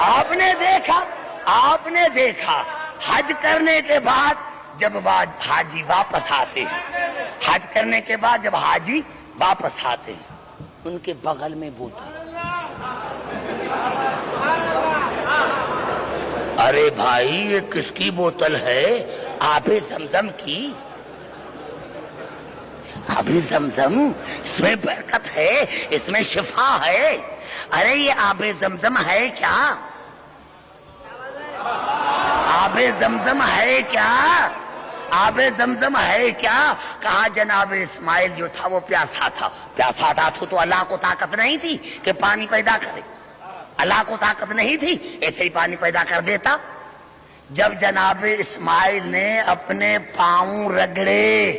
آپ نے دیکھا حج کرنے کے بعد جب حاجی واپس آتے ہیں، حج کرنے کے بعد جب حاجی واپس آتے ہیں، ان کے بغل میں بوتل، ارے بھائی یہ کس کی بوتل ہے؟ آب زمزم کی۔ آب زمزم، اس میں برکت ہے، اس میں شفا ہے۔ ارے یہ آب زمزم ہے کیا؟ آب زمزم ہے کیا؟ آب زمزم ہے کیا؟ کہا جناب اسماعیل جو تھا وہ پیاسا تھا تو اللہ کو طاقت نہیں تھی کہ پانی پیدا کرے، اللہ کو طاقت نہیں تھی ایسے ہی پانی پیدا کر دیتا۔ جب جناب اسماعیل نے اپنے پاؤں رگڑے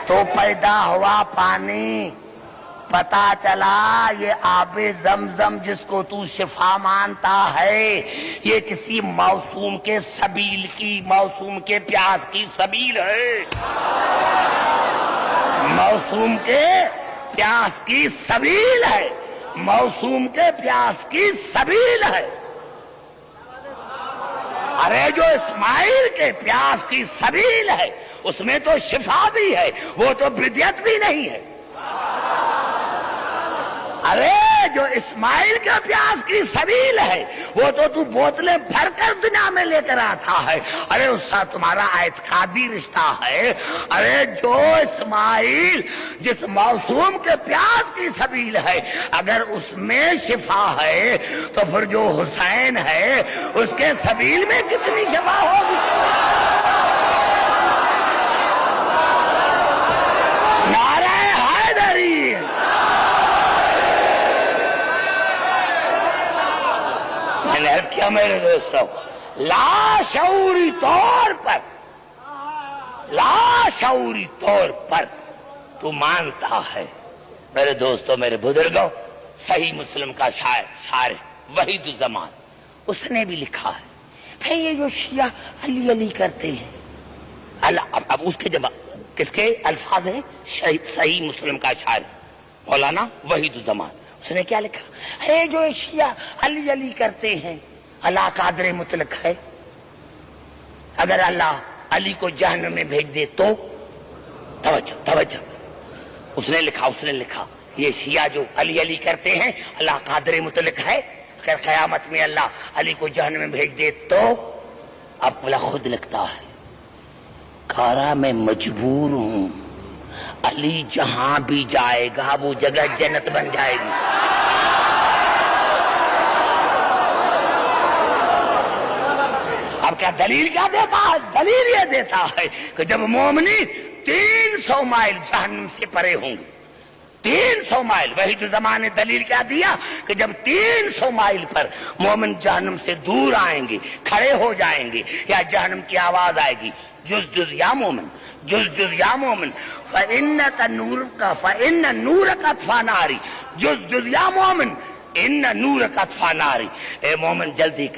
تو پیدا ہوا پانی، پتا چلا یہ آب زمزم جس کو تو شفا مانتا ہے یہ کسی موسوم کے سبیل کی، موسوم کے پیاس کی سبیل ہے، موسوم کے پیاس کی سبیل ہے، موسوم کے پیاس کی سبیل ہے۔ ارے جو اسماعیل کے پیاس کی سبیل ہے اس میں تو شفا بھی ہے، وہ تو بدعت بھی نہیں ہے۔ ارے جو اسماعیل کا پیاس کی سبیل ہے وہ تو بوتلیں بھر کر دنیا میں لے کر آتا ہے۔ ارے اس سے تمہارا اعتقادی رشتہ ہے۔ ارے جو اسماعیل جس موسوم کے پیاس کی سبیل ہے اگر اس میں شفا ہے تو پھر جو حسین ہے اس کے سبیل میں کتنی شفا ہوگی؟ نعرہ حیدری! میں نے عرض کیا میرے دوستوں، لاشعوری طور پر تو مانتا ہے میرے دوستوں، میرے بزرگوں، صحیح مسلم کا شاعر وحید الزمان اس نے بھی لکھا ہے بھائی یہ جو شیعہ علی علی کرتے ہیں، اب اس کے جواب کس کے الفاظ ہیں؟ صحیح مسلم کا شاعر مولانا وحید الزمان، اس نے کیا لکھا ہے؟ جو شیعہ علی علی کرتے ہیں اللہ قادر مطلق ہے، اگر اللہ علی کو جہنم میں بھیج دے تو توجہ اس نے لکھا یہ شیعہ جو علی علی کرتے ہیں اللہ قادر مطلق ہے، اگر قیامت میں اللہ علی کو جہنم میں بھیج دے تو اب بلا خود لکھتا ہے کارا میں مجبور ہوں، علی جہاں بھی جائے گا وہ جگہ جنت بن جائے گی۔ اب کیا دلیل کیا دیتا ہے؟ دلیل یہ دیتا ہے کہ جب مومنی 300 مائل جہنم سے پرے ہوں گے، 300 مائل، وحید الزمان نے دلیل کیا دیا کہ جب 300 مائل پر مومن جہنم سے دور آئیں گے، کھڑے ہو جائیں گے، یا جہنم کی آواز آئے گی جز یا مومن، جز یا مومن، فَإِنَّ نُورَكَ اطْفَىٰ نَارِ، جز یا مومن، ان نورک اطفیٰ ناری، اے مومن جلدی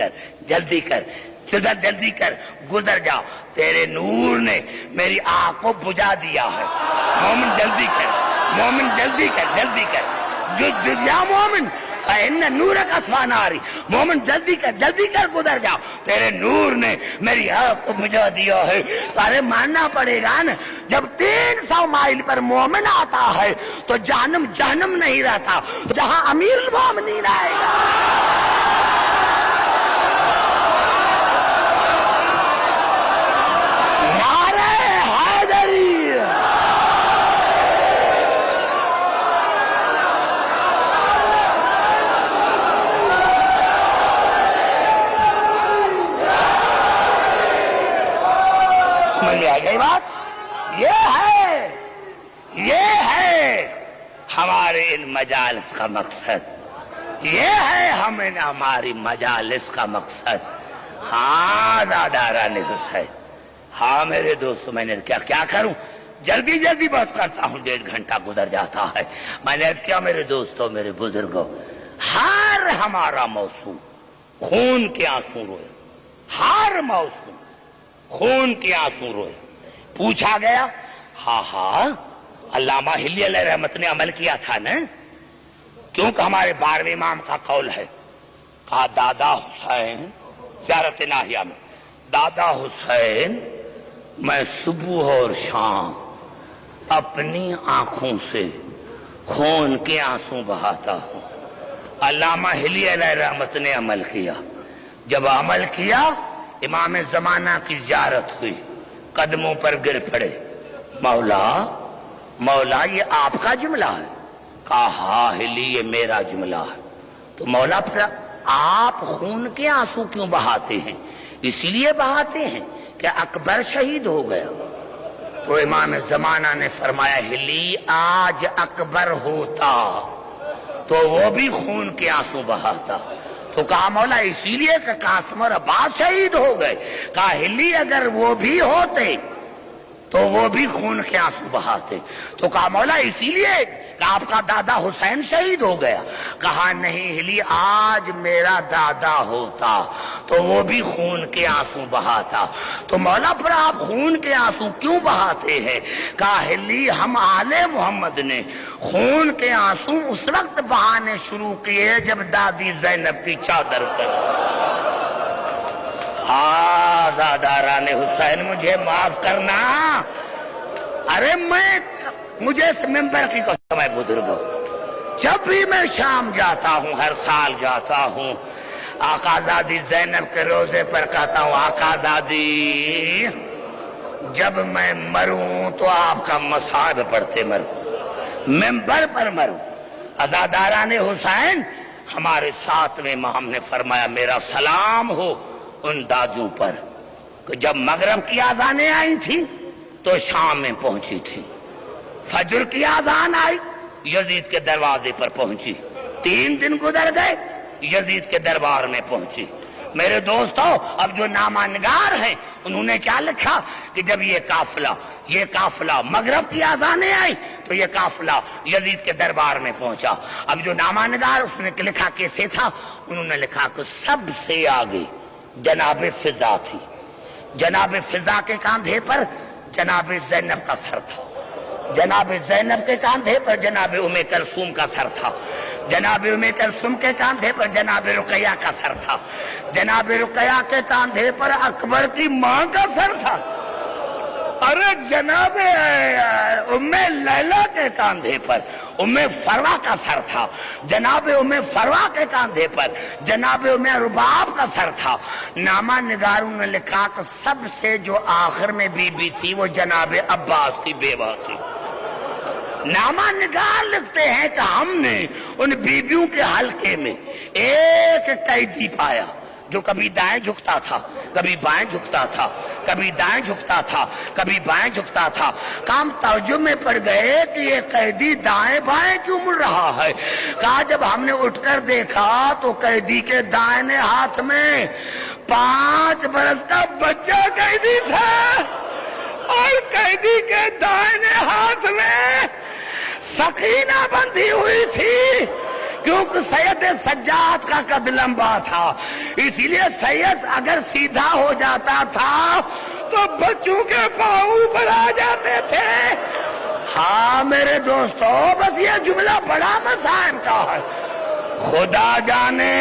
کر گزر جاؤ، تیرے نور نے میری آنکھ کو بجھا دیا ہے۔ مومن جلدی کر جز یا مومن فإن نورک اطفیٰ ناری، مومن جلدی کر گزر جاؤ، تیرے نور نے میری آنکھ کو بجھا دیا ہے۔ سارے ماننا پڑے گا نا، جب 300 مائل پر مومن آتا ہے تو جہنم نہیں رہتا، جہاں امیر المومنین آئے گا۔ یہ ہے ہمارے ان مجالس کا مقصد، یہ ہے ہماری مجالس کا مقصد۔ ہاں داداران حسین، ہاں میرے دوستو، میں نے کیا کروں، جلدی بات کرتا ہوں، 1.5 گھنٹہ گزر جاتا ہے۔ میں نے کیا میرے دوستو، میرے بزرگوں، ہر ہمارا موسم خون کے آنسو روئے، ہر موسم خون کے آنسو روئے۔ پوچھا گیا، ہاں علامہ حلی علیہ رحمت نے عمل کیا تھا نا، کیونکہ ہمارے 12ویں امام کا قول ہے کہا دادا حسین، زیارت الہیہ میں، دادا حسین میں صبح اور شام اپنی آنکھوں سے خون کے آنسو بہاتا ہوں۔ علامہ ہلی علیہ رحمت نے عمل کیا، جب عمل کیا امام زمانہ کی زیارت ہوئی، قدموں پر گر پڑے، مولا مولا یہ آپ کا جملہ ہے؟ کہا ہاں ہلی یہ میرا جملہ ہے۔ تو مولا پھر آپ خون کے آنسو کیوں بہاتے ہیں؟ اسی لیے بہاتے ہیں کہ اکبر شہید ہو گیا۔ تو امام زمانہ نے فرمایا ہلی آج اکبر ہوتا تو وہ بھی خون کے آنسو بہاتا۔ تو کہا مولا اسی لیے کہ قاسم اور عباس شہید ہو گئے؟ کہا ہلی اگر وہ بھی ہوتے تو وہ بھی خون کے آنسو بہاتے۔ تو کہا مولا اسی لیے کہ آپ کا دادا حسین شہید ہو گیا؟ کہا نہیں ہلی آج میرا دادا ہوتا تو وہ بھی خون کے آنسو بہاتا۔ تو مولا پھر آپ خون کے آنسو کیوں بہاتے ہیں؟ کہا ہلی ہم آل محمد نے خون کے آنسو اس وقت بہانے شروع کیے جب دادی زینب کی چادر اتر۔ آزاداران حسین مجھے معاف کرنا، ارے مجھے اس ممبر کی قسم ہے بزرگوں، جب بھی میں شام جاتا ہوں، ہر سال جاتا ہوں، آقا زادی زینب کے روزے پر کہتا ہوں آقا زادی جب میں مروں تو آپ کا مصائب پڑھتے مروں، ممبر پر مروں۔ عزاداران حسین ہمارے 7ویں امام نے فرمایا میرا سلام ہو ان دادوں پر کہ جب مغرب کی اذانیں آئی تھی تو شام میں پہنچی تھی، فجر کی اذان آئی یزید کے دروازے پر پہنچی، 3 دن گزر گئے یزید کے دربار میں پہنچی۔ میرے دوستو اب جو نامہ نگار ہیں انہوں نے کیا لکھا کہ جب یہ قافلہ مغرب کی اذانیں آئی تو یہ قافلہ یزید کے دربار میں پہنچا۔ اب جو نامہ نگار اس نے لکھا کیسے تھا؟ انہوں نے لکھا کہ سب سے آگے جناب فضا تھی، جناب فضا کے کاندھے پر جناب زینب کا سر تھا، جناب زینب کے کاندھے پر جناب ام کلثوم کا سر تھا، جناب ام کلثوم کے کاندھے پر جناب رقیہ کا سر تھا، جناب رقیہ کے کاندھے پر اکبر کی ماں کا سر تھا، ارے جناب ام لیلا کے کاندھے پر ام فروا کا سر تھا، جناب ام فروا کے کاندھے پر جناب ام رباب کا سر تھا۔ نامہ نگاروں نے لکھا کہ سب سے جو آخر میں بی بی تھی وہ جناب عباس کی بیوہ تھی۔ نامہ نگار لکھتے ہیں کہ ہم نے ان بیویوں کے حلقے میں ایک قیدی پایا جو کبھی دائیں جھکتا تھا، کبھی بائیں جھکتا تھا، کبھی دائیں جھکتا تھا، کبھی بائیں جھکتا تھا۔ کام ترجمے پڑ گئے کہ یہ قیدی دائیں بائیں کیوں مڑ رہا ہے؟ کہا جب ہم نے اٹھ کر دیکھا تو قیدی کے دائیں ہاتھ میں 5 برس کا بچہ قیدی تھا اور قیدی کے دائیں ہاتھ میں سکینہ بندھی ہوئی تھی، کیونکہ سید سجاد کا قد لمبا تھا، اسی لیے سید اگر سیدھا ہو جاتا تھا تو بچوں کے پاؤں پر آ جاتے تھے۔ ہاں میرے دوستو بس یہ جملہ بڑا مسائل کا ہے۔ خدا جانے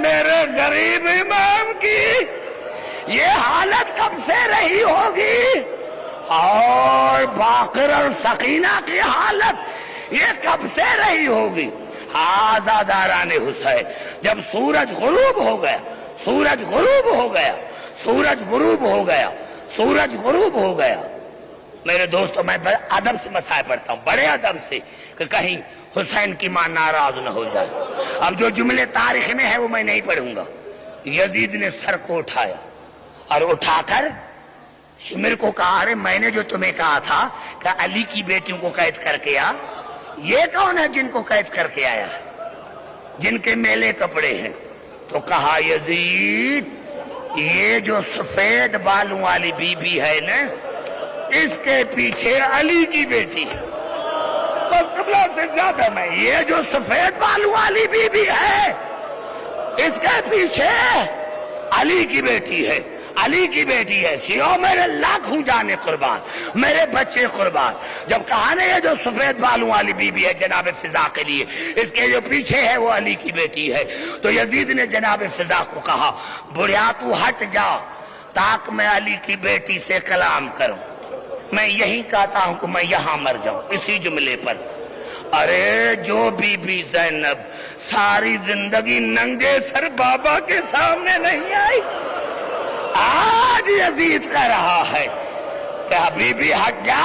میرے غریب امام کی یہ حالت کب سے رہی ہوگی، اور باقر اور سکینہ کی حالت یہ کب سے رہی ہوگی۔ آزاداران حسین جب سورج غروب ہو گیا، سورج غروب ہو گیا، سورج غروب ہو گیا، سورج غروب ہو گیا، میرے دوستو میں بڑے ادب سے مسائل پڑھتا ہوں، بڑے ادب سے، کہ کہیں حسین کی ماں ناراض نہ ہو جائے۔ اب جو جملے تاریخ میں ہے وہ میں نہیں پڑھوں گا۔ یزید نے سر کو اٹھایا اور اٹھا کر شمر کو کہا ارے میں نے جو تمہیں کہا تھا کہ علی کی بیٹیوں کو قید کر کے آ، یہ کون ہے جن کو قید کر کے آیا ہے، جن کے میلے کپڑے ہیں؟ تو کہا یزید یہ جو سفید بالوں والی بی بی ہے نا اس کے پیچھے علی کی بیٹی ہے، بس قبلہ سے زیادہ میں، یہ جو سفید بالوں والی بی بی ہے اس کے پیچھے علی کی بیٹی ہے۔ علی کی بیٹی ہے، شیعو میرے لاکھوں جانے قربان، میرے بچے قربان۔ جب کہا نا یہ جو سفید بالوں والی بی بی ہے جناب فضا کے لیے، اس کے جو پیچھے ہے وہ علی کی بیٹی ہے، تو یزید نے جناب فضا کو کہا بڑھیا تو ہٹ جا تاکہ میں علی کی بیٹی سے کلام کروں، میں یہی کہتا ہوں کہ میں یہاں مر جاؤں اسی جملے پر۔ ارے جو بی بی زینب ساری زندگی ننگے سر بابا کے سامنے نہیں آئی، آج یزید کہہ رہا ہے کہ حبیبی ہٹ جا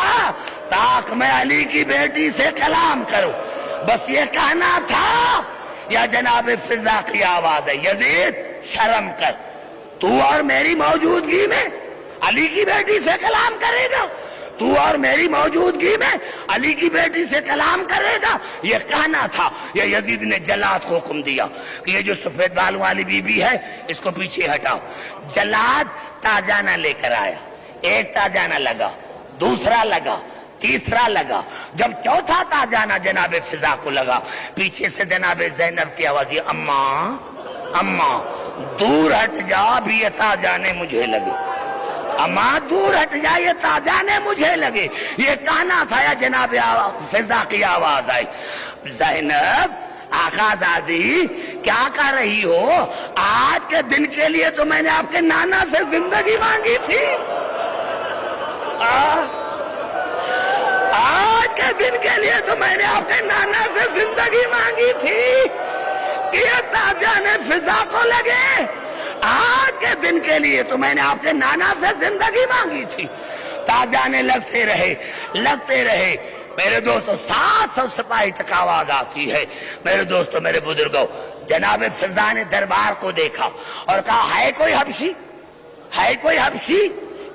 تاکہ میں علی کی بیٹی سے کلام کروں، بس یہ کہنا تھا یا جناب فضا کی آواز ہے یزید شرم کر، تو اور میری موجودگی میں علی کی بیٹی سے کلام کرے گا، تو اور میری موجودگی میں علی کی بیٹی سے کلام کرے گا، یہ کہنا تھا۔ یہ یزید نے جلاد کو حکم دیا کہ یہ جو سفید بال والی بی بی ہے اس کو پیچھے ہٹاؤ۔ جلاد تاجانہ لے کر آیا، ایک تاجانہ لگا، دوسرا لگا، تیسرا لگا، جب چوتھا تاجانہ جناب فضا کو لگا، پیچھے سے جناب زینب کی آواز یہ اماں اماں دور ہٹ جا بھی یہ تاجانے مجھے لگے، اماں دور ہٹ جا یہ تاجانے مجھے لگے، یہ کہنا تھا یا جناب فضا کی آواز آئی زینب آقا دادی کیا کر رہی ہو؟ آج کے دن کے لیے تو میں نے آپ کے نانا سے زندگی مانگی تھی، آج کے دن کے لیے تو میں نے آپ کے نانا سے زندگی مانگی تھی کہ یہ تاجانے فضا کو لگے، آج کے دن کے لیے تو میں نے آپ کے نانا سے زندگی مانگی تھی۔ تاجانے لگتے رہے میرے دوستوں، 700 سپاہی تک آواز آتی ہے۔ میرے دوستوں میرے بزرگوں، جناب فضا نے دربار کو دیکھا اور کہا ہے کوئی حبشی، ہے کوئی حبشی؟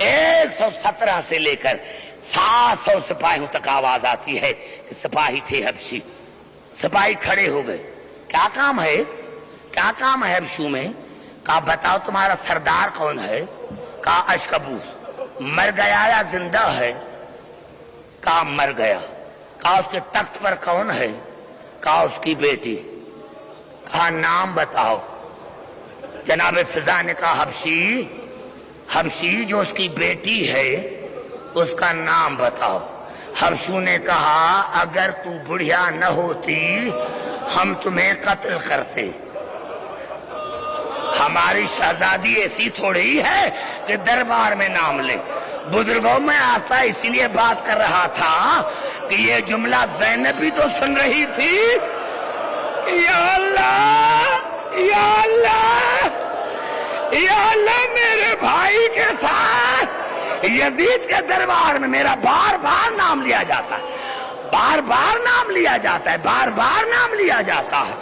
117 سے لے کر 700 سپاہیوں تک آواز آتی ہے کہ سپاہی تھے حبشی۔ سپاہی کھڑے ہو گئے، کیا کام ہے حبشیوں میں؟ کہا بتاؤ تمہارا سردار کون ہے؟ کہا اشکبوس۔ مر گیا یا زندہ ہے؟ کہا مر گیا۔ کہا اس کے تخت پر کون ہے؟ کہا اس کی بیٹی۔ کہا نام بتاؤ۔ جناب فضا نے کہا حبشی جو اس کی بیٹی ہے اس کا نام بتاؤ۔ حبشو نے کہا اگر تو بڑھیا نہ ہوتی ہم تمہیں قتل کرتے، ہماری شہزادی ایسی تھوڑی ہے کہ دربار میں نام لے۔ بزرگوں میں آتا اسی لیے بات کر رہا تھا کہ یہ جملہ زینب بھی تو سن رہی تھی، یا اللہ یا اللہ یا اللہ میرے بھائی کے ساتھ یزید کے دربار میں میرا بار بار نام لیا جاتا ہے، بار بار نام لیا جاتا ہے، بار بار نام لیا جاتا ہے،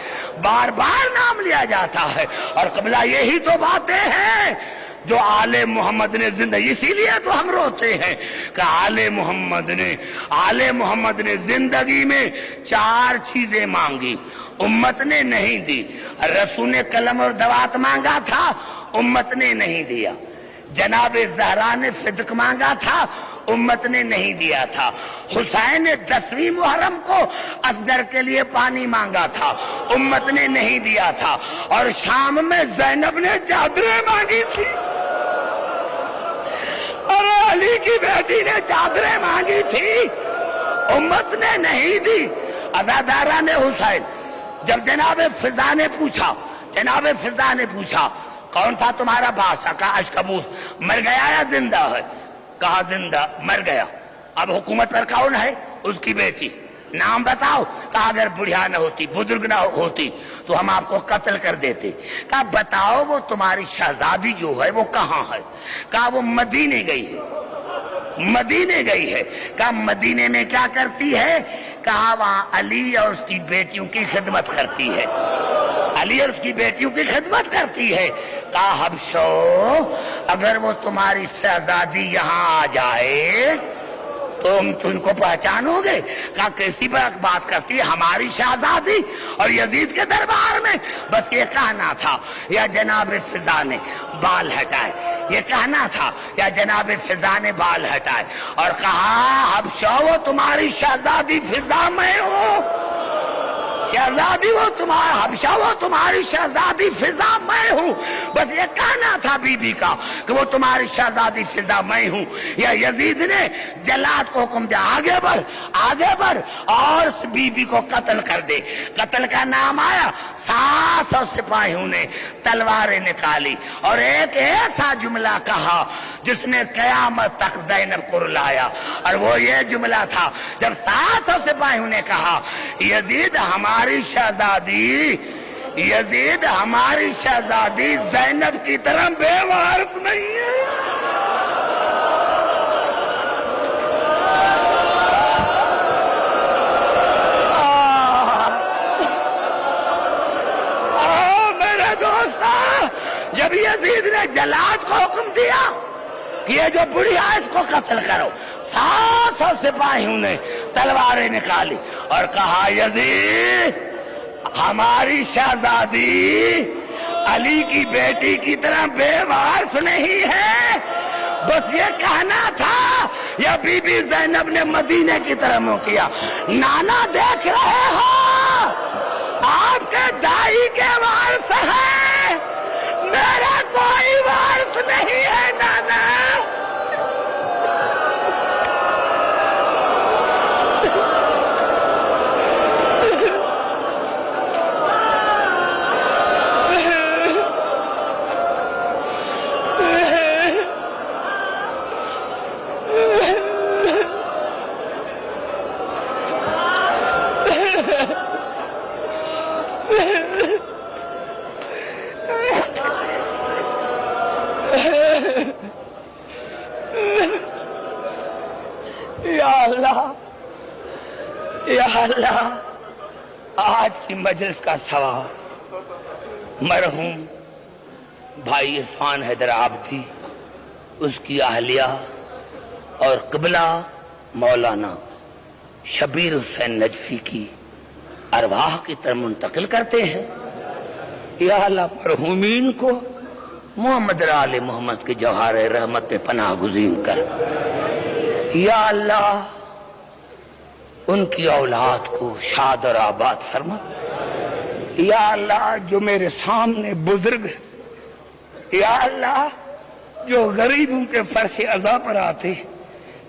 بار بار نام لیا جاتا ہے۔ اور قبلہ یہی تو باتیں ہیں جو آل محمد نے زندگی، اسی لیے تو ہم روتے ہیں کہ آل محمد نے زندگی میں 4 چیزیں مانگی، امت نے نہیں دی۔ رسول نے قلم اور دوات مانگا تھا، امت نے نہیں دیا۔ جناب زہرا نے صدق مانگا تھا، امت نے نہیں دیا تھا۔ حسین نے 10ویں محرم کو اصغر کے لیے پانی مانگا تھا، امت نے نہیں دیا تھا۔ اور شام میں زینب نے چادریں مانگی تھی اور علی کی بیٹی نے چادریں مانگی تھی، امت نے نہیں دی۔ عزادارہ نے حسین، جب جناب فضا نے پوچھا کون تھا تمہارا بادشاہ؟ کہا اشکبوس۔ مر گیا یا زندہ ہے؟ کہا زندہ، مر گیا۔ اب حکومت پر کون ہے؟ اس کی بیٹی۔ نام بتاؤ۔ کہا اگر بڑھیا نہ ہوتی، بزرگ نہ ہوتی تو ہم آپ کو قتل کر دیتے۔ کہا بتاؤ وہ تمہاری شہزادی جو ہے وہ کہاں ہے؟ کہا وہ مدینے گئی ہے۔ کہا مدینے میں کیا کرتی ہے؟ کہا وہاں علی اور اس کی بیٹیوں کی خدمت کرتی ہے، علی اور اس کی بیٹیوں کی خدمت کرتی ہے۔ کہا حبشو اگر وہ تمہاری شہزادی یہاں آ جائے تو تم کو پہچانو گے؟ کہا کیسی بات کرتی ہے، ہماری شہزادی اور یزید کے دربار میں؟ بس یہ کہنا تھا یا جناب فضا نے بال ہٹائے، یہ کہنا تھا یا جناب فضا نے بال ہٹائے اور کہا حبشو وہ تمہاری شہزادی فضا میں ہو، شہزادی وہ تمہارا حبشہ وہ تمہاری شہزادی فضا میں ہوں. بس یہ کہنا تھا بی بی کا کہ وہ تمہاری شہزادی فضا میں ہوں. یا یزید نے جلاد کو حکم دیا آگے بڑھ اور اس بی بی کو قتل کر دے. قتل کا نام آیا. 700 سپاہیوں نے تلواریں نکالی اور ایک ایسا جملہ کہا جس نے قیامت تک زینب کو رلایا. اور وہ یہ جملہ تھا جب 700 سپاہیوں نے کہا یزید ہماری شہزادی زینب کی طرح بے وارث نہیں ہے. جب یزید نے جلاد کو حکم دیا کہ یہ جو بڑھیا ہے اس کو قتل کرو, 700 سپاہیوں نے تلواریں نکالی اور کہا یزید ہماری شہزادی علی کی بیٹی کی طرح بے وارث نہیں ہے. بس یہ کہنا تھا. یا بی بی زینب نے مدینے کی طرف منہ کیا. نانا دیکھ رہے ہو آپ کے دائی کے وارث ہیں, میرا کوئی وارث نہیں ہے نانا. یا اللہ آج کی مجلس کا ثواب مرحوم بھائی عرفان حیدر عابدی, اس کی اہلیہ اور قبلہ مولانا شبیر حسین نجفی کی ارواح کی طرف منتقل کرتے ہیں. یا اللہ مرحومین کو محمد آل محمد کے جوہر رحمت پہ پناہ گزین کر. یا اللہ ان کی اولاد کو شاد اور آباد فرما. یا اللہ جو میرے سامنے بزرگ, یا اللہ جو غریبوں کے فرش عزا پر آتے,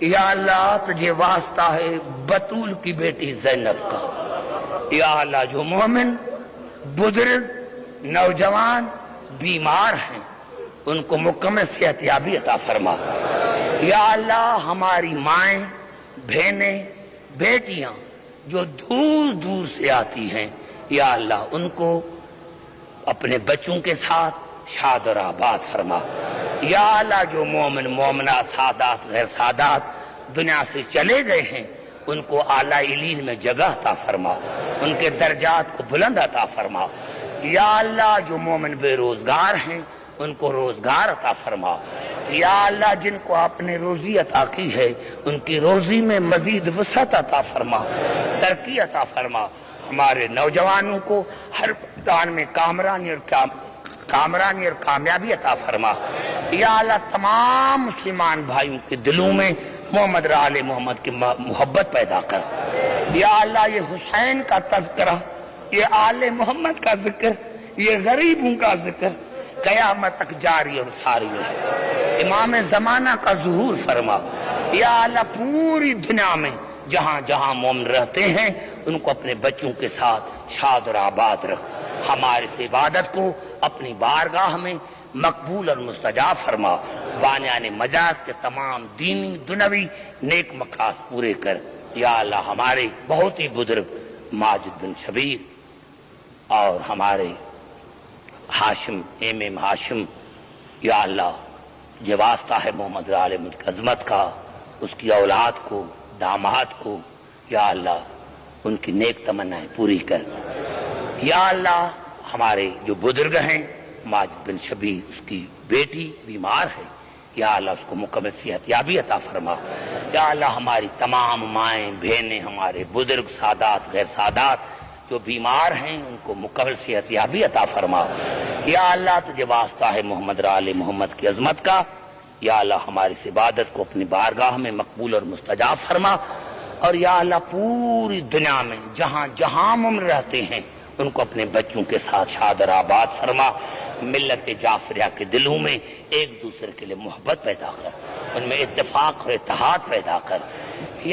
یا اللہ تجھے واسطہ ہے بطول کی بیٹی زینب کا. یا اللہ جو مومن بزرگ نوجوان بیمار ہیں ان کو مکمل صحت یابی عطا فرما. یا اللہ ہماری مائیں بہنیں بیٹیاں جو دور دور سے آتی ہیں, یا اللہ ان کو اپنے بچوں کے ساتھ شاد اور آباد فرما. یا اللہ جو مومن مومنات سادات غیر سادات دنیا سے چلے گئے ہیں ان کو اعلیٰ علین میں جگہ عطا فرما, ان کے درجات کو بلند عطا فرما. یا اللہ جو مومن بے روزگار ہیں ان کو روزگار عطا فرما. یا اللہ جن کو آپ نے روزی عطا کی ہے ان کی روزی میں مزید وسعت عطا فرما, ترقی عطا فرما. ہمارے نوجوانوں کو ہر میدان میں کامرانی اور کامیابی عطا فرما. یا اللہ تمام مسلمان بھائیوں کے دلوں میں محمد آل محمد کی محبت پیدا کر. یا اللہ یہ حسین کا تذکرہ, یہ آل محمد کا ذکر, یہ غریبوں کا ذکر قیامت تک جاری اور ساری ہے. امام زمانہ کا ظہور فرما. یا اللہ پوری دنیا میں جہاں جہاں مومن رہتے ہیں ان کو اپنے بچوں کے ساتھ شاد اور آباد رکھ. ہماری اس عبادت کو اپنی بارگاہ میں مقبول اور مستجاب فرما. بانیان مجاز کے تمام دینی دنوی نیک مقاصد پورے کر. یا اللہ ہمارے بہت ہی بزرگ ماجد بن شبیر اور ہمارے ہاشم ایم ہاشم, یا اللہ یہ واسطہ ہے محمد آل محمد کی عظمت کا, اس کی اولاد کو داماد کو یا اللہ ان کی نیک تمنائیں پوری کر. یا اللہ ہمارے جو بزرگ ہیں ماجد بن شبیر اس کی بیٹی بیمار ہے, یا اللہ اس کو مکمل صحت یابی عطا فرما. یا اللہ ہماری تمام مائیں بہنیں ہمارے بزرگ سادات غیر سادات جو بیمار ہیں ان کو مکمل صحت یابی عطا فرما. یا اللہ تجھے واسطہ ہے محمد آل محمد کی عظمت کا, یا اللہ ہماری اس عبادت کو اپنی بارگاہ میں مقبول اور مستجاب فرما. اور یا اللہ پوری دنیا میں جہاں جہاں مومن رہتے ہیں ان کو اپنے بچوں کے ساتھ شاد اور آباد فرما. ملت جعفریہ کے دلوں میں ایک دوسرے کے لیے محبت پیدا کر, ان میں اتفاق اور اتحاد پیدا کر.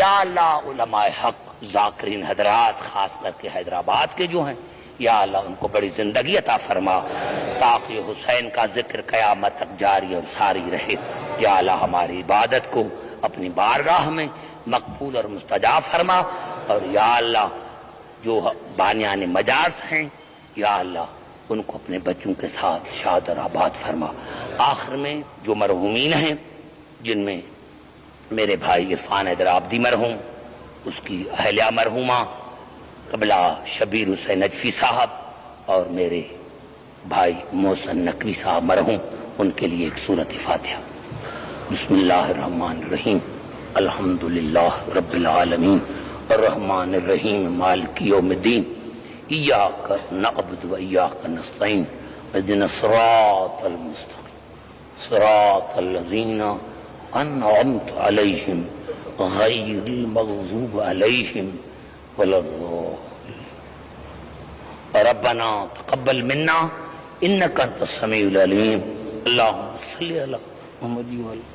یا اللہ علماء حق ذاکرین حضرات خاص کر کے حیدرآباد کے جو ہیں, یا اللہ ان کو بڑی زندگی عطا فرما تاکہ حسین کا ذکر قیامت تک جاری اور ساری رہے. یا اللہ ہماری عبادت کو اپنی بارگاہ میں مقبول اور مستجاب فرما. اور یا اللہ جو بانیان مجالس ہیں یا اللہ ان کو اپنے بچوں کے ساتھ شاد اور آباد فرما. آخر میں جو مرحومین ہیں جن میں میرے بھائی عرفان حیدر آبادی مرحوم, اس کی اہلیہ مرحومہ قبلہ شبیر حسین نجفی صاحب اور میرے بھائی محسن نقوی صاحب مرحوم, ان کے لیے ایک سورۃ فاتحہ. بسم اللہ الرحمن الرحیم. الحمدللہ رب العالمین الرحمن الرحیم مالک یوم الدین. ایاک نعبد و ایاک نستعین اهدنا الصراط المستقیم صراط الذین انعمت علیہم غیر المغضوب علیہم ولا الضالین. ربنا تقبل منا انک انت السمیع العلیم. اللہم صل علی محمد و علی